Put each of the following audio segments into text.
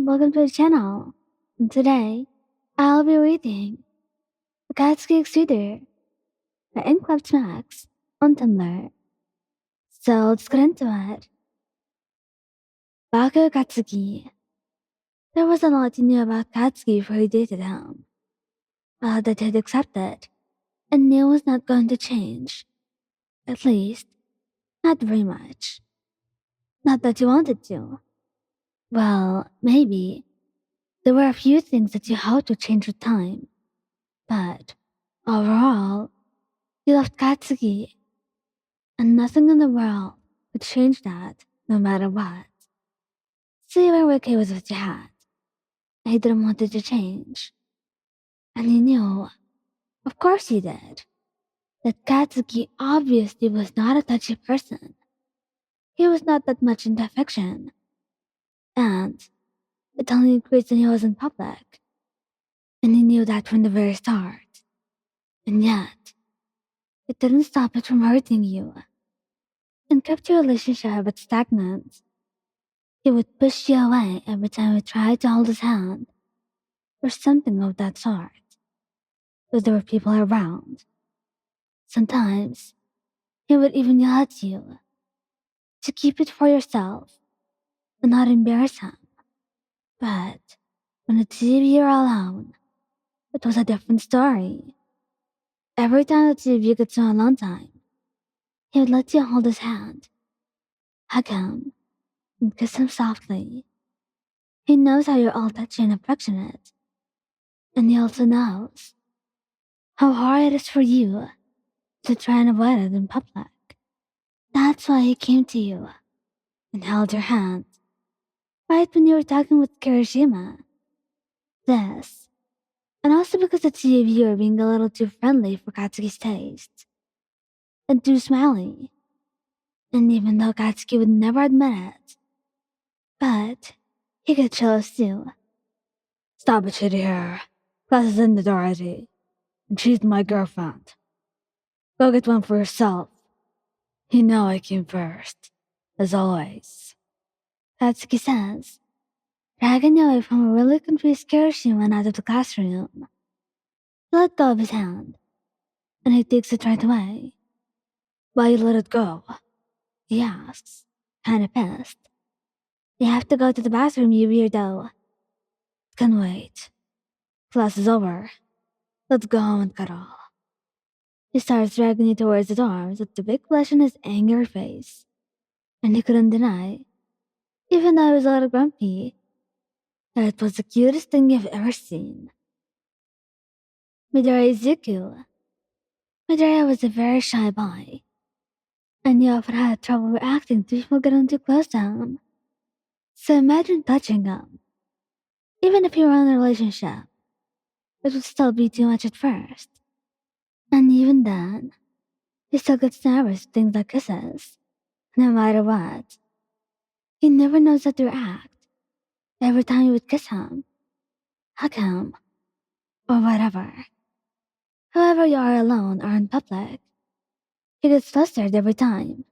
welcome to the channel. And today, I'll be reading Katsuki Bakugou, the Inkclips Max on Tumblr. So let's get into it. Baku Katsuki. There was a lot he knew about Katsuki before he dated him. A lot that he'd accepted, and knew was not going to change. At least, not very much. Not that he wanted to. Well, maybe. There were a few things that you hoped to change with time. But, overall, he loved Katsuki. And nothing in the world would change that, no matter what. So you were okay with what you had. And he didn't want it to change. And he knew, of course he did, that Katsuki obviously was not a touchy person. He was not that much into affection. And it only increased when he was in public. And he knew that from the very start. And yet, it didn't stop it from hurting you. And kept your relationship a bit stagnant. He would push you away every time you tried to hold his hand, or something of that sort. If there were people around. Sometimes, he would even yell at you, to keep it for yourself, and not embarrass him. But, when the two of you were alone, it was a different story. Every time the two of you got so alone time, he would let you hold his hand, hug him, and kiss him softly. He knows how you're all touchy and affectionate. And he also knows how hard it is for you to try and avoid it in public. That's why he came to you and held your hand right when you were talking with Kirishima. This, and also because the two of you are being a little too friendly for Katsuki's taste. And too smiley. And even though Katsuki would never admit it, but he got jealous too. Stop it, shitty hair. Class is ended already, and she's my girlfriend. Go get one for yourself. You know I came first, as always. Katsuki says, dragging away from a really confused Kirishima out of the classroom. He let go of his hand, and he takes it right away. Why you let it go? He asks, kinda pissed. You have to go to the bathroom, you weirdo. Can wait. Class is over. Let's go home and cuddle. He starts dragging you towards the dorms with the big flush on his angry face. And he couldn't deny, even though he was a little grumpy, that it was the cutest thing you've ever seen. Midoriya Izuku. Midoriya was a very shy boy, and he often had trouble reacting to people getting too close to him. So imagine touching him. Even if you were in a relationship, it would still be too much at first. And even then, he still gets nervous with things like kisses, no matter what. He never knows how to react every time you would kiss him, hug him, or whatever. However you are alone or in public, he gets flustered every time,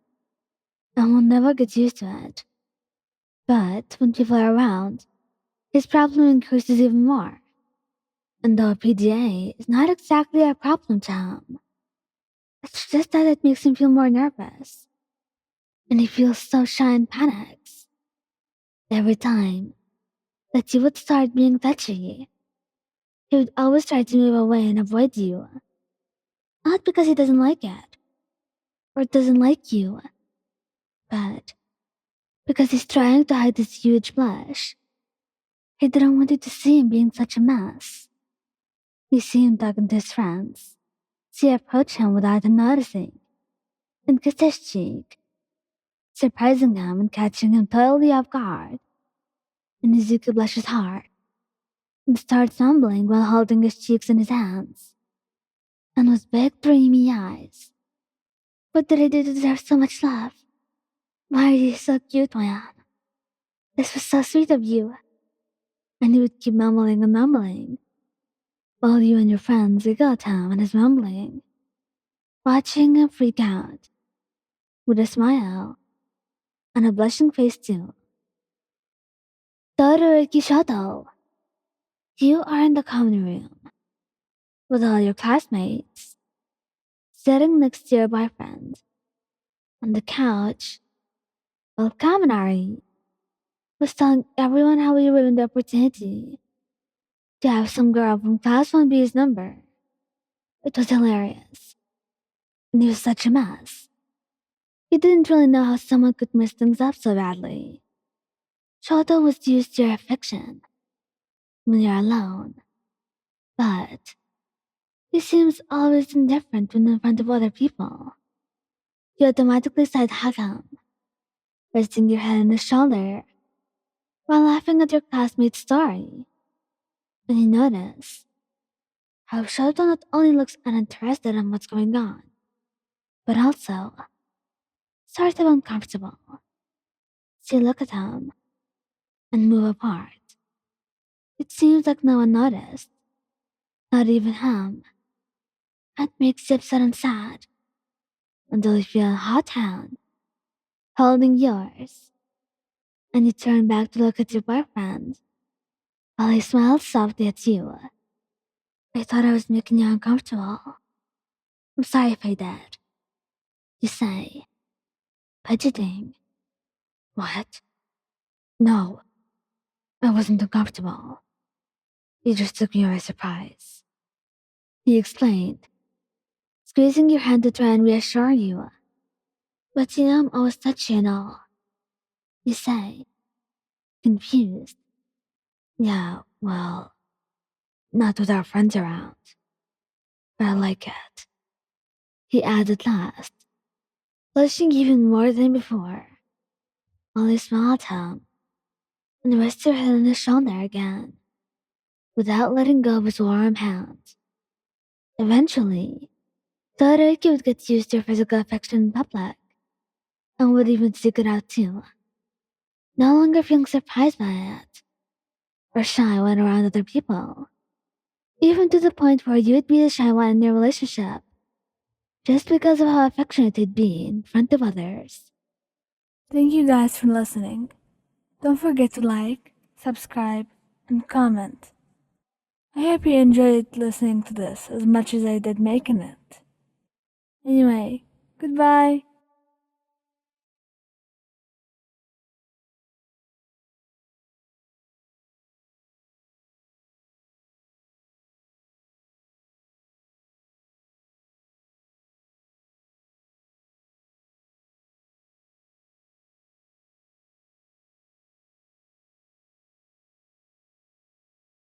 and will never get used to it. But when people are around, his problem increases even more. And though PDA is not exactly a problem to him, it's just that it makes him feel more nervous. And he feels so shy and panics. Every time that you would start being touchy, he would always try to move away and avoid you. Not because he doesn't like it, or doesn't like you, but because he's trying to hide this huge blush. He didn't want you to see him being such a mess. You see him talking to his friends, so you approach him without him noticing, and kiss his cheek, surprising him and catching him totally off guard. And Izuku blushes hard, and starts mumbling while holding his cheeks in his hands, and with big dreamy eyes. What did I do to deserve so much love? Why are you so cute, man? This was so sweet of you. And he would keep mumbling and mumbling, while you and your friends giggle at him and his mumbling, watching him freak out, with a smile, and a blushing face too. Todoroki Shoto, you are in the common room with all your classmates, sitting next to your boyfriend on the couch, while Kaminari was telling everyone how he ruined the opportunity to have some girl from Class 1B's number. It was hilarious, and he was such a mess. He didn't really know how someone could mess things up so badly. Shoto was used to your affection when you're alone, but he seems always indifferent when in front of other people. You automatically side hug him, resting your head on his shoulder while laughing at your classmate's story. And you notice how Shoto not only looks uninterested in what's going on, but also sort of uncomfortable. So you look at him and move apart. It seems like no one noticed, not even him. That makes you upset and sad until you feel a hot hand holding yours, and you turn back to look at your boyfriend while he smiles softly at you. I thought I was making you uncomfortable. I'm sorry if I did. You say, fidgeting. What? No, I wasn't uncomfortable. You just took me by surprise. He explained, squeezing your hand to try and reassure you. But you know I'm always touchy and all. You say, confused. Yeah, well, not with our friends around. But I like it. He added last, blushing even more than before. Molly smiled at him and rested her head on his shoulder again, without letting go of his warm hand. Eventually, Todoroki would get used to her physical affection in public, and would even seek it out too, no longer feeling surprised by it, or shy when around other people, even to the point where you would be the shy one in your relationship, just because of how affectionate you'd be in front of others. Thank you guys for listening. Don't forget to like, subscribe, and comment. I hope you enjoyed listening to this as much as I did making it. Anyway, goodbye.